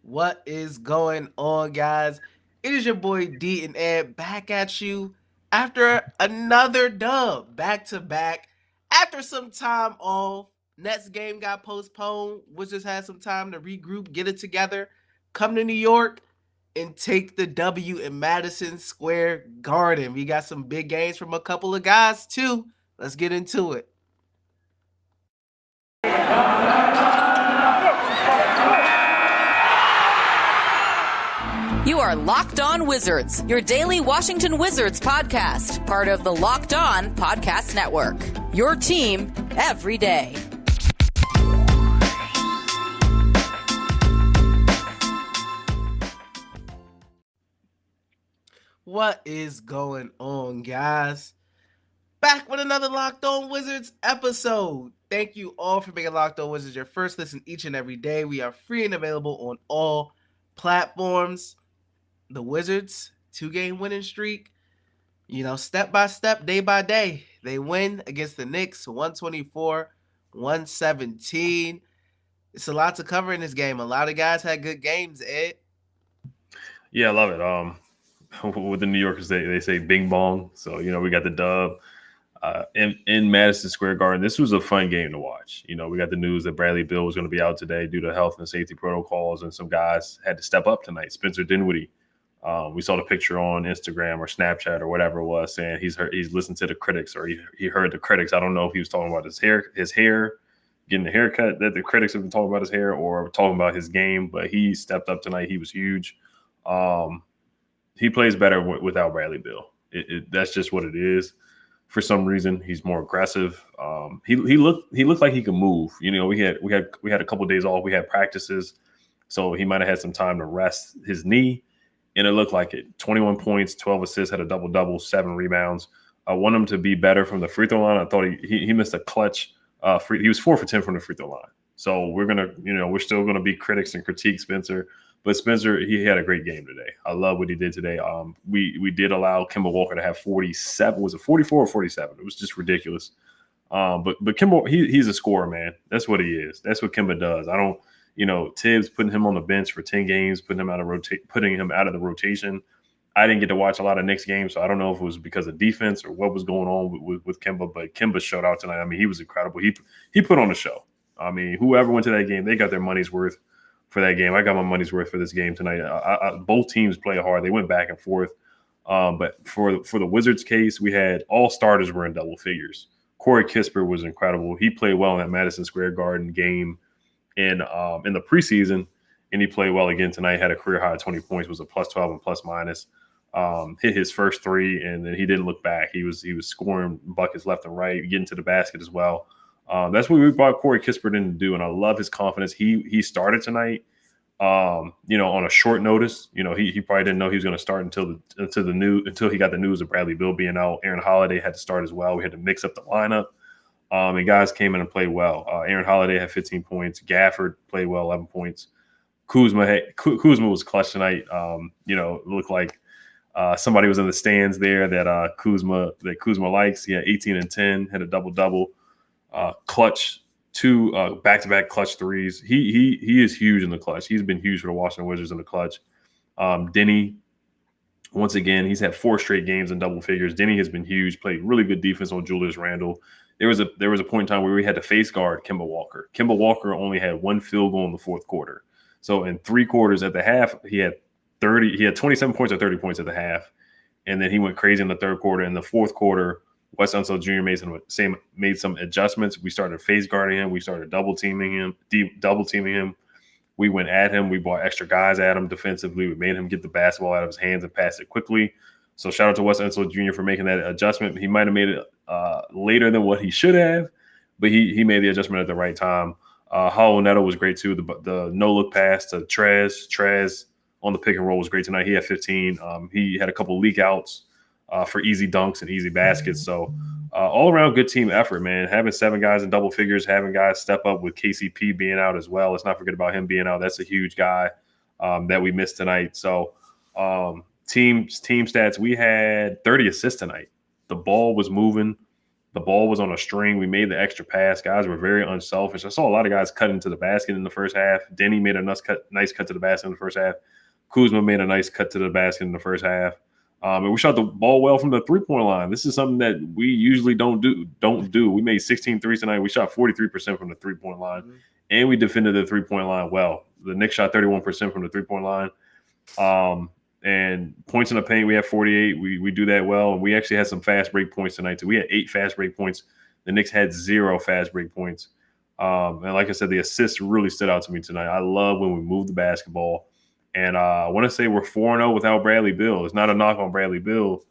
What is going on, guys? It is your boy D and Ed back at you after another dub back to back. After some time off, Nets game got postponed. Wizards had some time to regroup, get it together, come to New York, and take the W in Madison Square Garden. We got some big games from a couple of guys, too. Let's get into it. You are Locked On Wizards, your daily Washington Wizards podcast, part of the Locked On Podcast Network. Your team every day. What is going on, guys? Back with another Locked On Wizards episode. Thank you all for making Locked On Wizards your first listen each and every day. We are free and available on all platforms. The Wizards, 2-game winning streak, step by step, day by day. They win against the Knicks, 124-117. It's a lot to cover in this game. A lot of guys had good games, Ed. Yeah, I love it. With the New Yorkers, they say bing bong. So, we got the dub in Madison Square Garden. This was a fun game to watch. We got the news that Bradley Beal was going to be out today due to health and safety protocols, and some guys had to step up tonight. Spencer Dinwiddie. We saw the picture on Instagram or Snapchat or whatever it was saying he's listened to the critics, or he heard the critics. I don't know if he was talking about his hair, getting the haircut that the critics have been talking about his hair, or talking about his game, but he stepped up tonight. He was huge. He plays better without Bradley Beal. That's just what it is. For some reason, he's more aggressive. He looked like he could move. We had a couple of days off. We had practices, so he might have had some time to rest his knee. And it looked like it. 21 points, 12 assists, had a double-double, 7 rebounds. I want him to be better from the free throw line. I thought he missed a clutch free. He was 4 for 10 from the free throw line. So we're still gonna be critics and critique Spencer. But Spencer, he had a great game today. I love what he did today. We did allow Kemba Walker to have 47. Was it 44 or 47? It was just ridiculous. But Kemba, he's a scorer, man. That's what he is. That's what Kemba does. I don't. Tibbs putting him on the bench for 10 games, putting him out of the rotation. I didn't get to watch a lot of Knicks games, so I don't know if it was because of defense or what was going on with Kemba, but Kemba showed out tonight. I mean, he was incredible. He put on a show. I mean, whoever went to that game, they got their money's worth for that game. I got my money's worth for this game tonight. Both teams play hard. They went back and forth. But for the Wizards case, we had all starters were in double figures. Corey Kispert was incredible. He played well in that Madison Square Garden game in the preseason, and he played well again tonight. Had a career high of 20 points, was a plus 12 and plus minus. Hit his first 3, and then he didn't look back. He was scoring buckets left and right, getting to the basket as well. That's what we brought Corey Kispert in to do, and I love his confidence. He started tonight, on a short notice. He probably didn't know he was going to start until he got the news of Bradley Beal being out. Aaron Holiday had to start as well. We had to mix up the lineup. And guys came in and played well. Aaron Holiday had 15 points. Gafford played well, 11 points. Kuzma was clutch tonight. It looked like somebody was in the stands there that Kuzma likes. He had 18 and 10, had a double-double. Clutch, 2 back-to-back clutch threes. He is huge in the clutch. He's been huge for the Washington Wizards in the clutch. Denny, once again, he's had 4 straight games in double figures. Denny has been huge, played really good defense on Julius Randle. There was a point in time where we had to face guard Kemba Walker. Kemba Walker only had 1 field goal in the fourth quarter. So in 3 quarters at the half, he had 27 points or 30 points at the half. And then he went crazy in the third quarter. In the fourth quarter, Wes Unseld Jr. made some adjustments. We started face guarding him. We started double teaming him. We went at him. We brought extra guys at him defensively. We made him get the basketball out of his hands and pass it quickly. So shout out to Wes Unseld Jr. for making that adjustment. He might have made it later than what he should have, but he made the adjustment at the right time. Howell Neto was great too. The no-look pass to Trez on the pick and roll was great tonight. He had 15. He had a couple leak outs for easy dunks and easy baskets. So all around good team effort, man. Having 7 guys in double figures, having guys step up with KCP being out as well. Let's not forget about him being out. That's a huge guy that we missed tonight. So team stats, we had 30 assists tonight. The ball was moving. The ball was on a string. We made the extra pass. Guys were very unselfish. I saw a lot of guys cut into the basket in the first half. Denny made a nice cut to the basket in the first half. Kuzma made a nice cut to the basket in the first half. And we shot the ball well from the three-point line. This is something that we usually don't do. We made 16 threes tonight. We shot 43% from the three-point line, and we defended the three-point line well. The Knicks shot 31% from the three-point line. And points in the paint, we have 48. We do that well. And we actually had some fast break points tonight, too. We had 8 fast break points. The Knicks had 0 fast break points. And like I said, the assists really stood out to me tonight. I love when we move the basketball. And I want to say we're 4-0 without Bradley Beal. It's not a knock on Bradley Beal,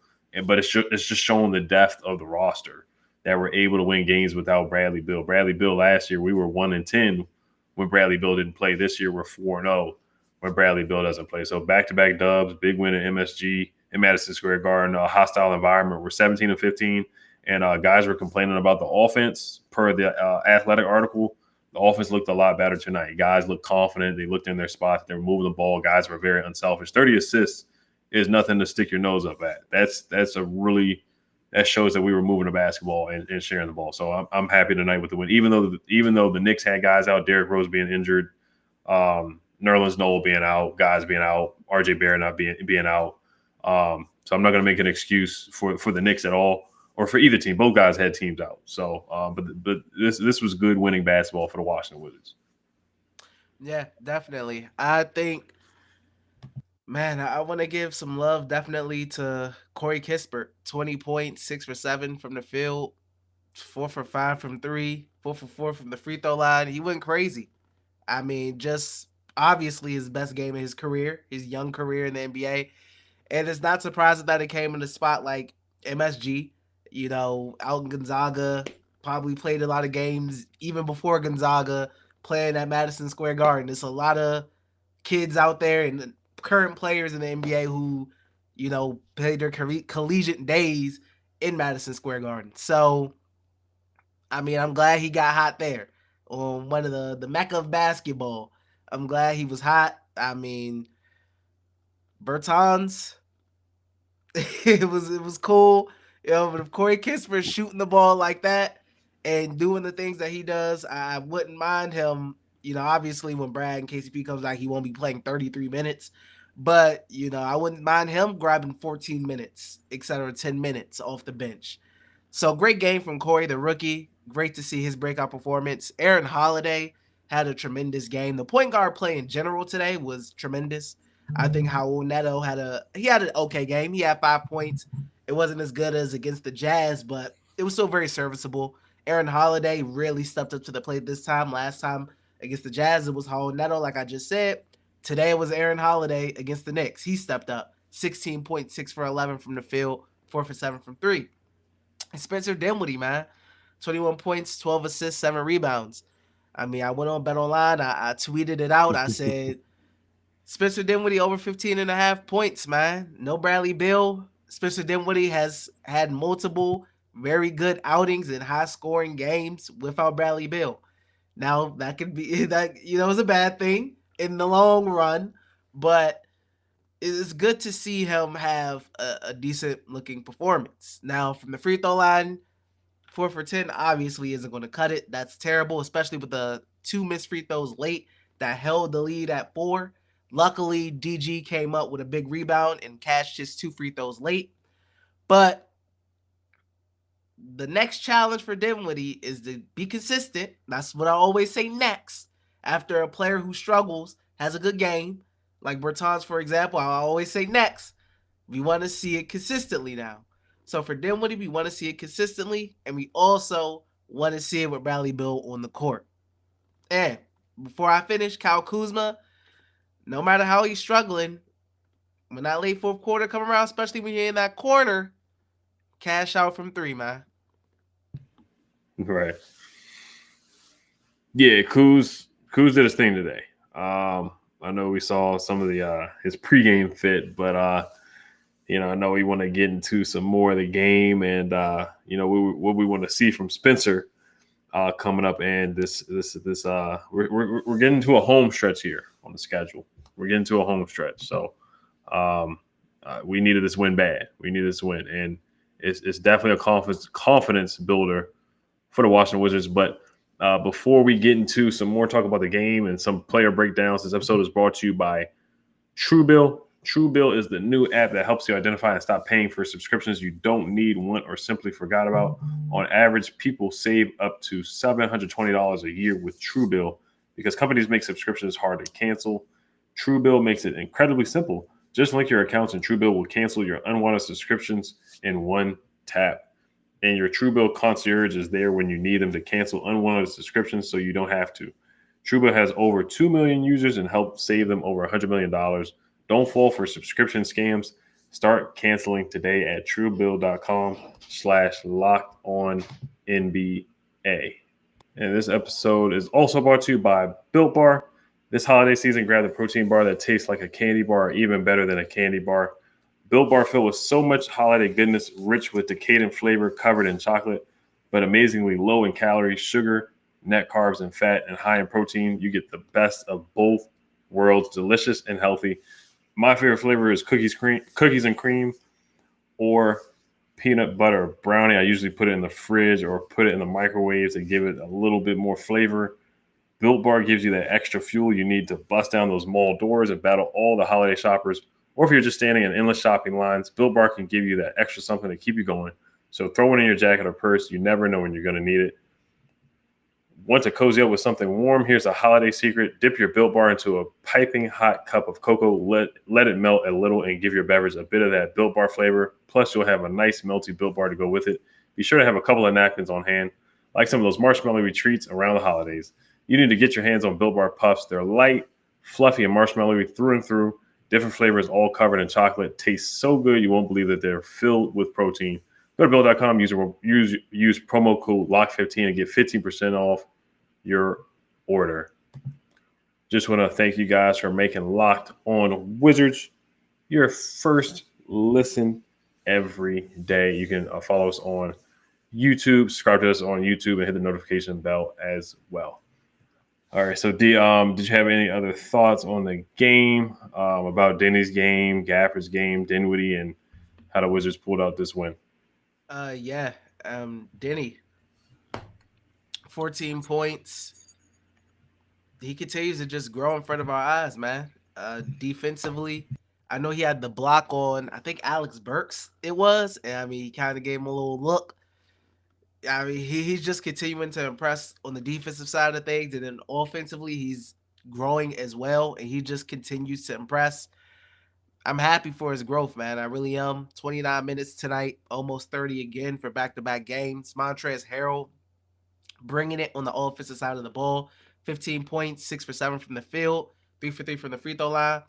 but it's just showing the depth of the roster that we're able to win games without Bradley Beal. Bradley Beal last year, we were 1-10 when Bradley Beal didn't play. This year, we're 4-0 when Bradley Beal doesn't play. So back-to-back dubs, big win at MSG in Madison Square Garden, a hostile environment. We're 17-15, and guys were complaining about the offense per the Athletic article. The offense looked a lot better tonight. Guys looked confident. They looked in their spots. They were moving the ball. Guys were very unselfish. 30 assists is nothing to stick your nose up at. That shows that we were moving the basketball and sharing the ball. So I'm happy tonight with the win. Even though the Knicks had guys out, Derrick Rose being injured, Nerlens Noel being out, guys being out, RJ Barrett not being out. So I'm not going to make an excuse for the Knicks at all. Or for either team. Both guys had teams out. So, but this was good winning basketball for the Washington Wizards. Yeah, definitely. I think, man, I want to give some love definitely to Corey Kispert. 20 points, 6 for 7 from the field, 4 for 5 from 3, 4 for 4 from the free throw line. He went crazy. I mean, just obviously his best game of his career, his young career in the NBA. And it's not surprising that it came in a spot like MSG. You know, Alton Gonzaga probably played a lot of games even before Gonzaga playing at Madison Square Garden. There's a lot of kids out there and current players in the NBA who, you know, played their collegiate days in Madison Square Garden. So, I mean, I'm glad he got hot there on one of the mecca of basketball. I'm glad he was hot. I mean, Bertans, it was cool. You know, but if Corey Kispert shooting the ball like that and doing the things that he does, I wouldn't mind him. You know, obviously when Brad and KCP comes back, he won't be playing 33 minutes. But, you know, I wouldn't mind him grabbing 14 minutes, et cetera, 10 minutes off the bench. So great game from Corey, the rookie. Great to see his breakout performance. Aaron Holiday had a tremendous game. The point guard play in general today was tremendous. I think Raul Neto had an okay game. He had 5 points. It wasn't as good as against the Jazz, but it was still very serviceable. Aaron Holiday really stepped up to the plate this time. Last time against the Jazz, it was Raul Neto, like I just said. Today it was Aaron Holiday against the Knicks. He stepped up. 16.6 for 11 from the field, 4 for 7 from 3. And Spencer Dinwiddie, man. 21 points, 12 assists, 7 rebounds. I mean, I went on Bet Online. I tweeted it out. I said, Spencer Dinwiddie over 15.5 points, man. No Bradley Beal. Spencer Dinwiddie has had multiple very good outings in high-scoring games without Bradley Beal. Now, that could be that, you know, is a bad thing in the long run, but it's good to see him have a decent-looking performance. Now, from the free throw line, 4 for 10 obviously isn't going to cut it. That's terrible, especially with the 2 missed free throws late that held the lead at 4. Luckily, DG came up with a big rebound and cashed his 2 free throws late. But the next challenge for Dinwiddie is to be consistent. That's what I always say next. After a player who struggles has a good game, like Bertans, for example, I always say next. We want to see it consistently now. So for Dinwiddie, we want to see it consistently, and we also want to see it with Bradley Beal on the court. And before I finish, Kyle Kuzma, no matter how he's struggling, when that late fourth quarter come around, especially when you're in that corner, cash out from 3, man. Right. Yeah, Kuz did his thing today. I know we saw some of the his pregame fit, but you know, I know we want to get into some more of the game and you know what we want to see from Spencer coming up. And we're getting to a home stretch here on the schedule. We're getting to a home stretch, so we needed this win bad. We needed this win, and It's definitely a confidence builder for the Washington Wizards. But before we get into some more talk about the game and some player breakdowns, this episode is brought to you by Truebill. Truebill is the new app that helps you identify and stop paying for subscriptions you don't need, want, or simply forgot about. On average, people save up to $720 a year with Truebill because companies make subscriptions hard to cancel. Truebill makes it incredibly simple. Just link your accounts and Truebill will cancel your unwanted subscriptions in one tap. And your Truebill concierge is there when you need them to cancel unwanted subscriptions so you don't have to. Truebill has over 2 million users and helped save them over $100 million. Don't fall for subscription scams. Start canceling today at truebill.com/lockedonnba. And this episode is also brought to you by Built Bar. This holiday season, grab the protein bar that tastes like a candy bar, or even better than a candy bar. Built Bar filled with so much holiday goodness, rich with decadent flavor, covered in chocolate, but amazingly low in calories, sugar, net carbs, and fat, and high in protein. You get the best of both worlds, delicious and healthy. My favorite flavor is cookies and cream, or peanut butter brownie. I usually put it in the fridge or put it in the microwave to give it a little bit more flavor. Built Bar gives you that extra fuel you need to bust down those mall doors and battle all the holiday shoppers. Or if you're just standing in endless shopping lines, Built Bar can give you that extra something to keep you going. So throw it in your jacket or purse. You never know when you're going to need it. Want to cozy up with something warm? Here's a holiday secret. Dip your Built Bar into a piping hot cup of cocoa. Let it melt a little and give your beverage a bit of that Built Bar flavor. Plus, you'll have a nice melty Built Bar to go with it. Be sure to have a couple of napkins on hand, like some of those marshmallowy treats around the holidays. You need to get your hands on Built Bar Puffs. They're light, fluffy, and marshmallowy through and through. Different flavors, all covered in chocolate. Taste so good, you won't believe that they're filled with protein. Go to Built.com, use promo code LOCK15 and get 15% off your order. Just want to thank you guys for making Locked On Wizards your first listen every day. You can follow us on YouTube, subscribe to us on YouTube, and hit the notification bell as well. All right, so D, did you have any other thoughts on the game, about Denny's game, Gapper's game, Dinwiddie, and how the Wizards pulled out this win? Denny, 14 points. He continues to just grow in front of our eyes, man. Defensively, I know he had the block on, I think Alex Burks it was, and I mean, he kind of gave him a little look. I mean, he's just continuing to impress on the defensive side of things, and then offensively, he's growing as well, and he just continues to impress. I'm happy for his growth, man. I really am. 29 minutes tonight, almost 30 again for back-to-back games. Montrezl Harrell bringing it on the offensive side of the ball. 15 points, 6 for 7 from the field, 3 for 3 from the free throw line.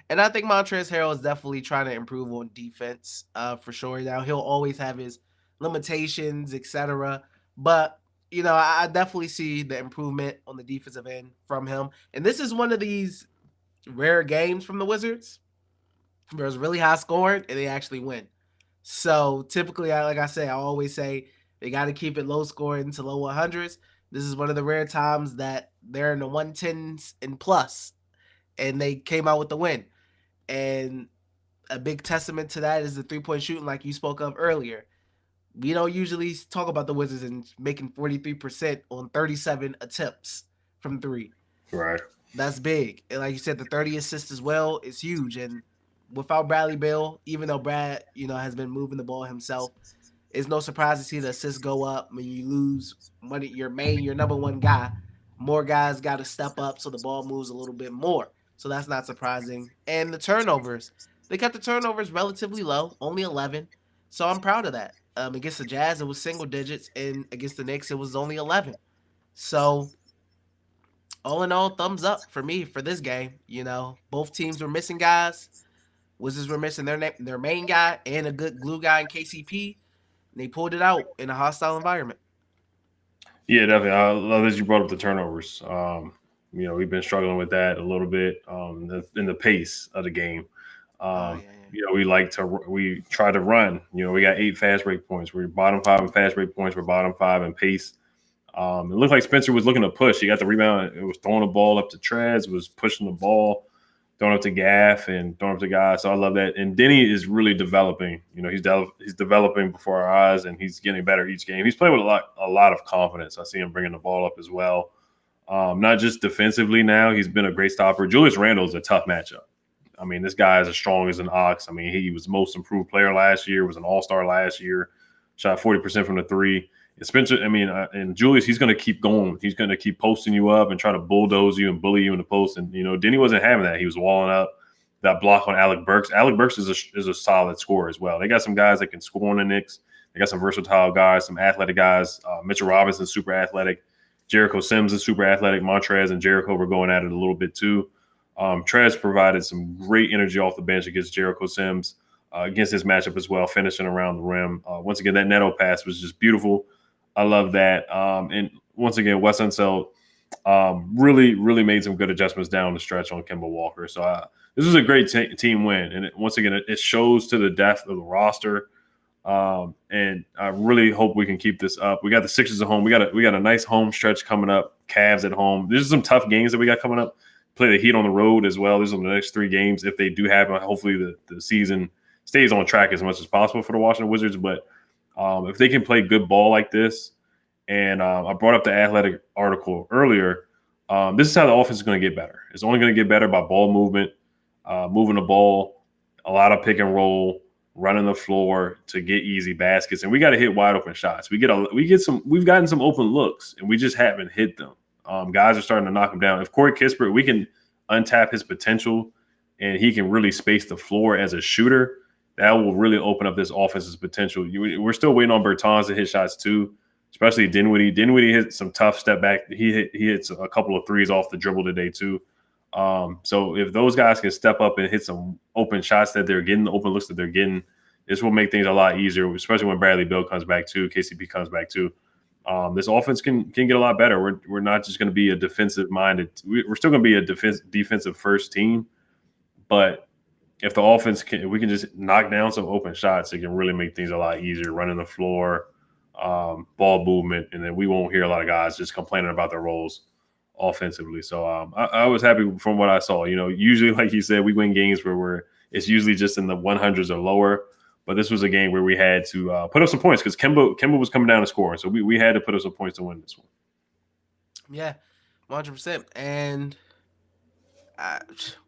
And I think Montrezl Harrell is definitely trying to improve on defense, for sure. Now, he'll always have his limitations, etc. But, you know, I definitely see the improvement on the defensive end from him. And this is one of these rare games from the Wizards where it's really high scoring and they actually win. So typically, like I say, I always say they got to keep it low scoring to low 100s. This is one of the rare times that they're in the 110s and plus, and they came out with the win. And a big testament to that is the three-point shooting like you spoke of earlier. We don't usually talk about the Wizards and making 43% on 37 attempts from three. Right. That's big. And like you said, the 30 assists as well is huge. And without Bradley Beal, even though Brad, has been moving the ball himself, it's no surprise to see the assists go up when you lose your number one guy. More guys got to step up so the ball moves a little bit more. So that's not surprising. And the turnovers, they kept the turnovers relatively low, only 11. So I'm proud of that. Against the Jazz, it was single digits, and against the Knicks, it was only 11. So all in all, thumbs up for me for this game. Both teams were missing guys. Wizards were missing their main guy and a good glue guy in KCP. And they pulled it out in a hostile environment. Yeah, definitely. I love that you brought up the turnovers. We've been struggling with that a little bit in the pace of the game. We try to run. We got 8 fast break points. We're bottom 5 in fast break points. We're bottom 5 in pace. It looked like Spencer was looking to push. He got the rebound. It was throwing the ball up to Trez. Was pushing the ball. throwing up to Gaff and throwing up to guys. So I love that. And Denny is really developing. He's developing before our eyes, and he's getting better each game. He's playing with a lot of confidence. I see him bringing the ball up as well. Not just defensively now. He's been a great stopper. Julius Randle is a tough matchup. I mean, this guy is as strong as an ox. I mean, he was the most improved player last year, was an all-star last year, shot 40% from the three. And Spencer, and Julius, he's going to keep going. He's going to keep posting you up and try to bulldoze you and bully you in the post. And, Denny wasn't having that. He was walling up. That block on Alec Burks. Alec Burks is a solid scorer as well. They got some guys that can score on the Knicks. They got some versatile guys, some athletic guys. Mitchell Robinson's super athletic. Jericho Sims is super athletic. Montrez and Jericho were going at it a little bit too. Trez provided some great energy off the bench against Jericho Sims, against his matchup as well, finishing around the rim. Once again, that Neto pass was just beautiful. I love that. And once again, Wes Unseld really, really made some good adjustments down the stretch on Kemba Walker. So this was a great team win. And once again, it shows to the depth of the roster. And I really hope we can keep this up. We got the Sixers at home. We got a nice home stretch coming up. Cavs at home. There's some tough games that we got coming up. Play the Heat on the road as well. These are the next 3 games if they do happen. Hopefully the season stays on track as much as possible for the Washington Wizards. But if they can play good ball like this, and I brought up the Athletic article earlier, this is how the offense is going to get better. It's only going to get better by ball movement, moving the ball, a lot of pick and roll, running the floor to get easy baskets, and we got to hit wide open shots. We've gotten some open looks, and we just haven't hit them. Guys are starting to knock him down. If Corey Kispert, we can untap his potential, and he can really space the floor as a shooter, that will really open up this offense's potential. We're still waiting on Bertans to hit shots too, especially Dinwiddie. Dinwiddie hit some tough step back. He hits a couple of threes off the dribble today too. So if those guys can step up and hit some open shots that they're getting, the open looks that they're getting, this will make things a lot easier, especially when Bradley Beal comes back too, KCP comes back too. This offense can get a lot better. We're not just going to be a defensive minded. We're still going to be a defensive first team, but if the offense we can just knock down some open shots, it can really make things a lot easier. Running the floor, ball movement, and then we won't hear a lot of guys just complaining about their roles offensively. So I was happy from what I saw. Usually, like you said, we win games where it's usually just in the 100s or lower. But this was a game where we had to put up some points because Kemba was coming down and scoring. So we had to put up some points to win this one. Yeah, 100%. And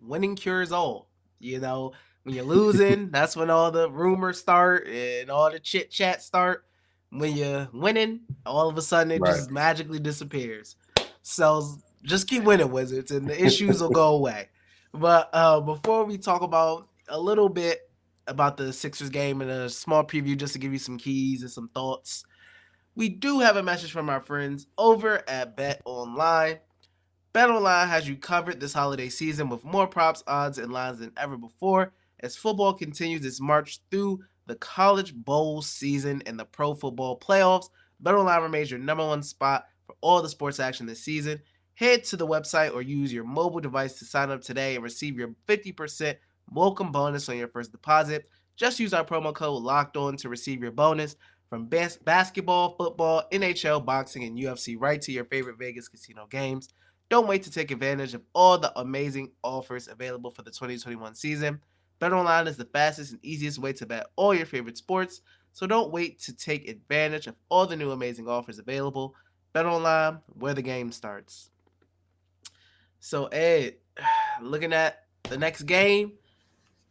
winning cures all. When you're losing, that's when all the rumors start and all the chit chat start. When you're winning, all of a sudden it just magically disappears. So just keep winning, Wizards, and the issues will go away. But before we talk about a little bit about the Sixers game and a small preview just to give you some keys and some thoughts, we do have a message from our friends over at Bet Online. Bet Online has you covered this holiday season with more props, odds, and lines than ever before as football continues its march through the college bowl season and the pro football playoffs. Bet Online remains your number one spot for all the sports action this season. Head to the website or use your mobile device to sign up today and receive your 50% welcome bonus on your first deposit. Just use our promo code LOCKEDON to receive your bonus from basketball, football, NHL, boxing, and UFC right to your favorite Vegas casino games. Don't wait to take advantage of all the amazing offers available for the 2021 season. BetOnline is the fastest and easiest way to bet all your favorite sports, so don't wait to take advantage of all the new amazing offers available. BetOnline, where the game starts. So, Ed, looking at the next game,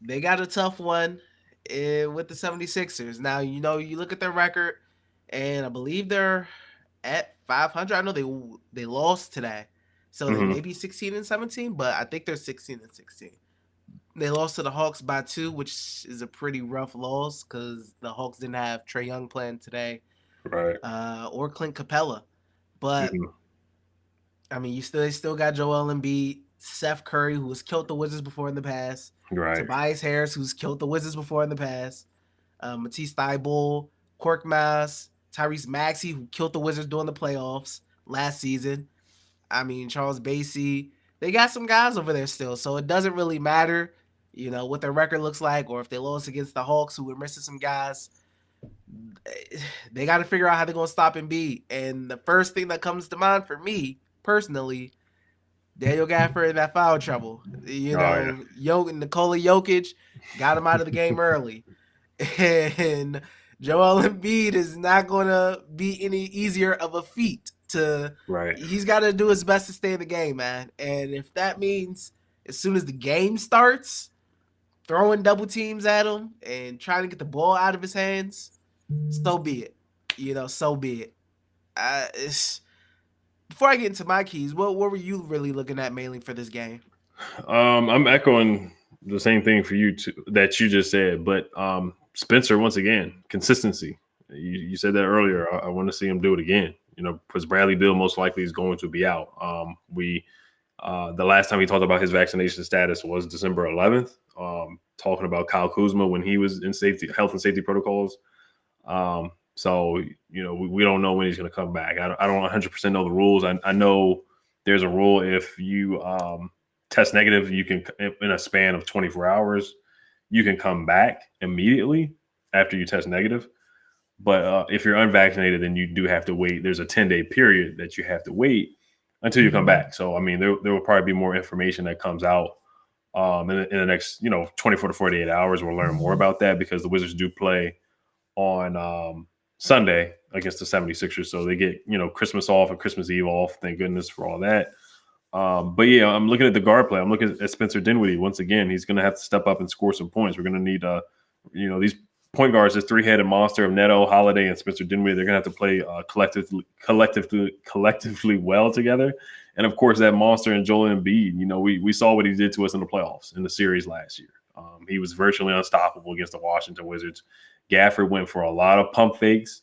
they got a tough one with the 76ers. Now, you look at their record, and I believe they're at 500. I know they lost today, so they may be 16-17, but I think they're 16-16. They lost to the Hawks by 2, which is a pretty rough loss because the Hawks didn't have Trae Young playing today, right? Or Clint Capella. But I mean, they still got Joel Embiid, Seth Curry, who has killed the Wizards before in the past, right? Tobias Harris, who's killed the Wizards before in the past, Matisse Thybulle, Korkmaz, Tyrese Maxey, who killed the Wizards during the playoffs last season. I mean, Charles Bassey. They got some guys over there still, so it doesn't really matter, what their record looks like, or if they lost against the Hawks, who were missing some guys. They got to figure out how they're going to stop Embiid. And the first thing that comes to mind for me, personally, Daniel Gafford in that foul trouble. Oh Nikola Jokic got him out of the game early. And Joel Embiid is not going to be any easier of a feat to. right. He's got to do his best to stay in the game, man. And if that means as soon as the game starts, throwing double teams at him and trying to get the ball out of his hands, so be it. So be it. Before I get into my keys, what were you really looking at mainly for this game? I'm echoing the same thing for you that you just said, but Spencer, once again, consistency. You said that earlier. I want to see him do it again. Because Bradley Beal most likely is going to be out. The last time he talked about his vaccination status was December 11th. Talking about Kyle Kuzma when he was in health and safety protocols. So we don't know when he's going to come back. I don't 100% know the rules. I know there's a rule if you test negative, you can, in a span of 24 hours, you can come back immediately after you test negative. But if you're unvaccinated, then you do have to wait. There's a 10-day period that you have to wait until you come back. So, I mean, there will probably be more information that comes out in the next, 24 to 48 hours. We'll learn more about that because the Wizards do play on Sunday against the 76ers. So they get, Christmas off and Christmas Eve off. Thank goodness for all that. But yeah, I'm looking at the guard play. I'm looking at Spencer Dinwiddie. Once again, he's going to have to step up and score some points. We're going to need, these point guards, this three-headed monster of Neto, Holiday, and Spencer Dinwiddie. They're going to have to play collectively well together. And of course, that monster in Joel Embiid. We saw what he did to us in the playoffs in the series last year. He was virtually unstoppable against the Washington Wizards. Gafford went for a lot of pump fakes.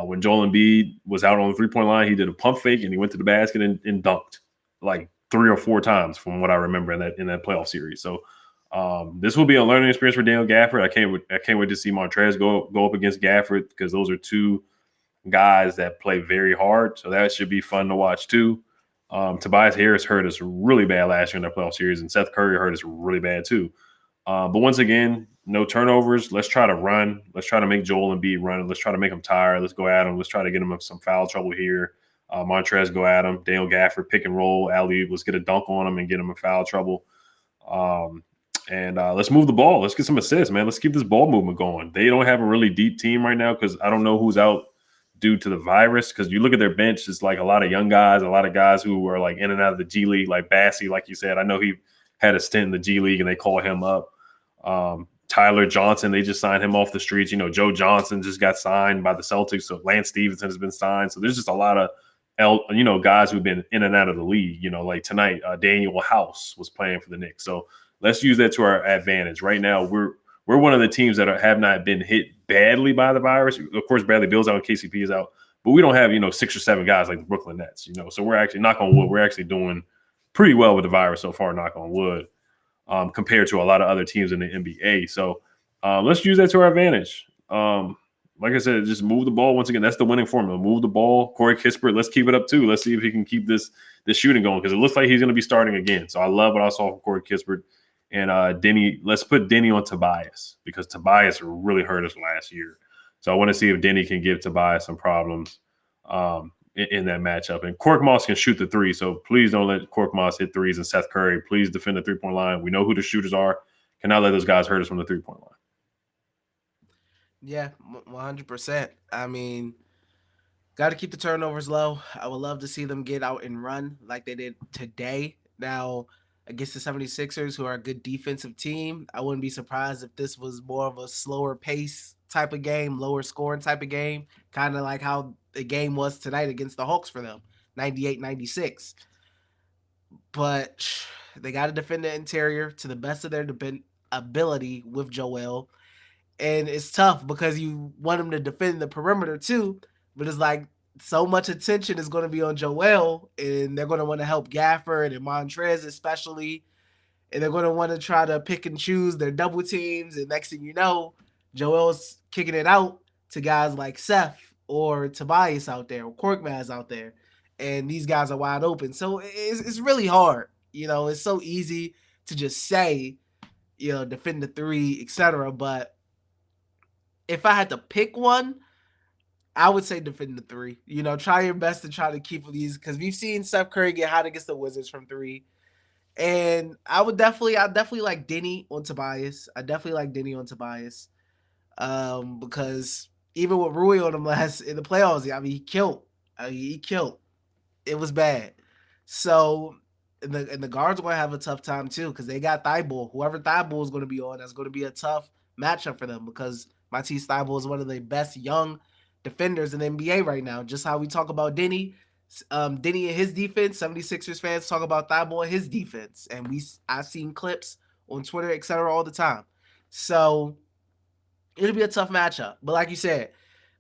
When Joel Embiid was out on the three-point line, he did a pump fake and he went to the basket and dunked like 3 or 4 times from what I remember in that playoff series. So this will be a learning experience for Daniel Gafford. I can't wait to see Montrez go up against Gafford because those are two guys that play very hard. So that should be fun to watch too. Tobias Harris hurt us really bad last year in that playoff series, and Seth Curry hurt us really bad too. But once again, no turnovers. Let's try to run. Let's try to make Joel Embiid run. Let's try to make him tired. Let's go at him. Let's try to get him some foul trouble here. Montrez go at him. Daniel Gafford pick and roll. Alley, let's get a dunk on him and get him in foul trouble. And let's move the ball. Let's get some assists, man. Let's keep this ball movement going. They don't have a really deep team right now because I don't know who's out due to the virus. Because you look at their bench, it's like a lot of young guys, a lot of guys who are like in and out of the G League, like Bassey, like you said. I know he had a stint in the G League and they called him up. Tyler Johnson, they just signed him off the streets. Joe Johnson just got signed by the Celtics. So Lance Stevenson has been signed. So there's just a lot of guys who've been in and out of the league. Like tonight, Daniel House was playing for the Knicks. So let's use that to our advantage. Right now, we're one of the teams that have not been hit badly by the virus. Of course, Bradley Beal's out and KCP is out, but we don't have 6 or 7 guys like the Brooklyn Nets. So we're actually, knock on wood, we're actually doing pretty well with the virus so far. Knock on wood, compared to a lot of other teams in the NBA. So let's use that to our advantage. Like I said, just move the ball. Once again, that's the winning formula. Move the ball. Corey Kispert, let's keep it up too. Let's see if he can keep this shooting going because it looks like he's going to be starting again. So I love what I saw from Corey Kispert. And Denny, let's put Denny on Tobias because Tobias really hurt us last year. So I want to see if Denny can give Tobias some problems in that matchup. And Korkmaz can shoot the three, so please don't let Korkmaz hit threes. And Seth Curry, please defend the three-point line. We know who the shooters are. Cannot let those guys hurt us from the three-point line. Yeah, 100%. I mean, got to keep the turnovers low. I would love to see them get out and run like they did today. Now, against the 76ers, who are a good defensive team, I wouldn't be surprised if this was more of a slower pace type of game, lower scoring type of game, kind of like how the game was tonight against the Hawks for them, 98-96. But they got to defend the interior to the best of their ability with Joel. And it's tough because you want them to defend the perimeter too, but it's like so much attention is going to be on Joel, and they're going to want to help Gafford and Montrez especially, and they're going to want to try to pick and choose their double teams, and next thing you know, Joel's kicking it out to guys like Seth or Tobias out there or Korkmaz out there, and these guys are wide open. So it's really hard. It's so easy to just say, defend the three, etc. But if I had to pick one, I would say defend the 3. Try your best to try to keep these because we've seen Steph Curry get hot against the Wizards from 3. And I definitely like Denny on Tobias. Because even with Rui on him last in the playoffs, I mean he killed. It was bad. So and the guards are gonna have a tough time too because they got Thibault. Whoever Thibault is gonna be on, that's gonna be a tough matchup for them because Matisse Thibault is one of the best young defenders in the NBA right now. Just how we talk about Denny and his defense, 76ers fans talk about Thibault and his defense. And I've seen clips on Twitter, etc. all the time. So it'll be a tough matchup. But like you said,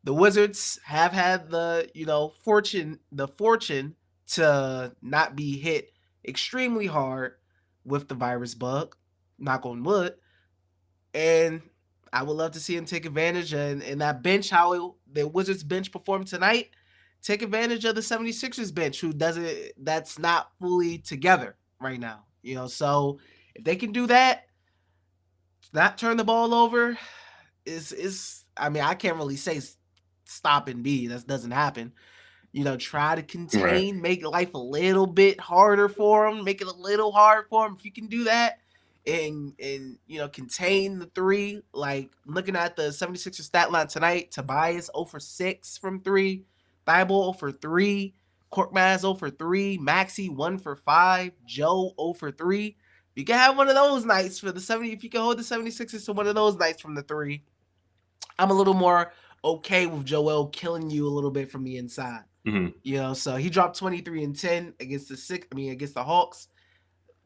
the Wizards have had the fortune to not be hit extremely hard with the virus bug, knock on wood. And I would love to see him take advantage and that bench, how the Wizards bench performed tonight, take advantage of the 76ers bench that's not fully together right now. So if they can do that, not turn the ball over, I mean, I can't really say stop and be. That doesn't happen. Try to contain, make life a little bit harder for them, make it a little hard for them. If you can do that and contain the 3, like looking at the 76ers stat line tonight, Tobias 0 for 6 from 3, Thibault 0 for 3, Korkmaz 0 for 3, Maxey 1 for 5, Joe 0 for 3. You can have one of those nights for the 70. If you can hold the 76ers to one of those nights from the 3, I'm a little more okay with Joel killing you a little bit from the inside. So he dropped 23 and 10 against the Hawks.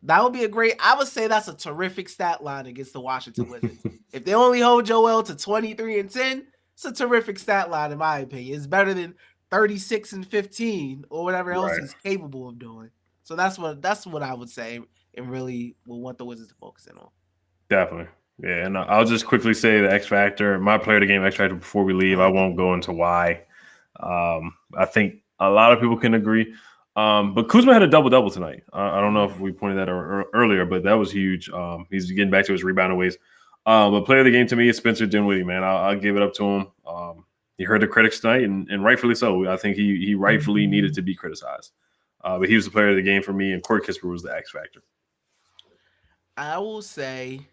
That would be I would say that's a terrific stat line against the Washington Wizards. If they only hold Joel to 23 and 10, it's a terrific stat line in my opinion. It's better than 36 and 15 or whatever else he's capable of doing. So that's what I would say and really will want the Wizards to focus in on. Definitely. Yeah, and I'll just quickly say the X Factor, my player of the game X Factor before we leave. I won't go into why. I think a lot of people can agree. But Kuzma had a double-double tonight. I don't know if we pointed that earlier, but that was huge. He's getting back to his rebounding ways. But player of the game to me is Spencer Dinwiddie, man. I'll give it up to him. He heard the critics tonight, and rightfully so. I think he rightfully needed to be criticized. But he was the player of the game for me, and Corey Kispert was the X Factor. I will say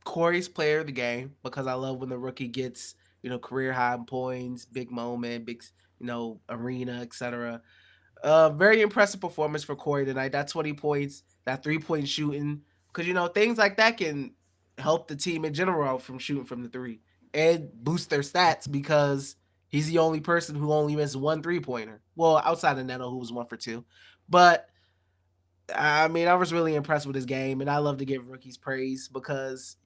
Corey's player of the game because I love when the rookie gets, career high points, big moment, big, arena, etc. Very impressive performance for Corey tonight. That 20 points, that 3-point shooting, because, things like that can help the team in general from shooting from the 3 and boost their stats because he's the only person who only missed 1 3-pointer. Well, outside of Neto, who was 1 for 2. But I mean, I was really impressed with his game, and I love to give rookies praise because,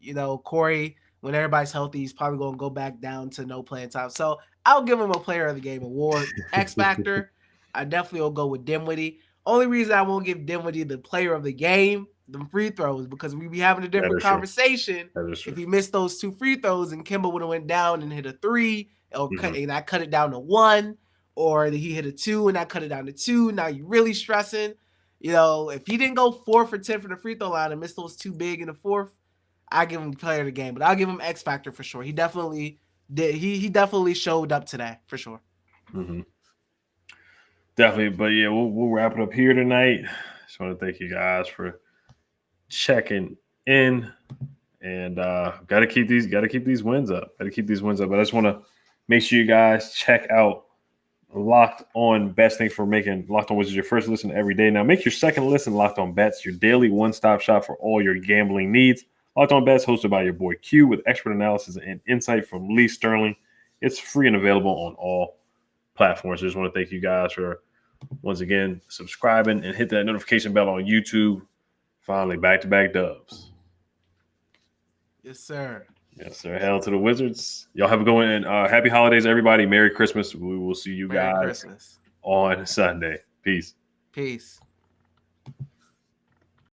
Corey, when everybody's healthy, he's probably going to go back down to no playing time. So I'll give him a player of the game award. X Factor, I definitely will go with Dinwiddie. Only reason I won't give Dinwiddie the player of the game, the free throws, because we'd be having a different conversation if he missed those 2 free throws and Kemba would have went down and hit a 3 and I cut it down to 1, or he hit a 2 and I cut it down to 2. Now you're really stressing. If he didn't go 4 for 10 from the free throw line and missed those 2 big in the 4th, I give him player of the game. But I'll give him X Factor for sure. He definitely did. He definitely showed up today for sure. Definitely. But yeah, we'll wrap it up here tonight. Just want to thank you guys for checking in, and got to keep these wins up. But I just want to make sure you guys check out Locked On Bets. Thanks for making Locked On Wizards your first listen every day. Now make your second listen Locked On Bets, your daily one-stop shop for all your gambling needs. Locked On Bets, hosted by your boy Q, with expert analysis and insight from Lee Sterling. It's free and available on all platforms. I just want to thank you guys for, once again, subscribing and hit that notification bell on YouTube. Finally, back-to-back dubs. Yes, sir. Yes, sir. Hell to the Wizards. Y'all have a good one. And happy holidays, everybody. Merry Christmas. We will see you guys on Sunday. Peace.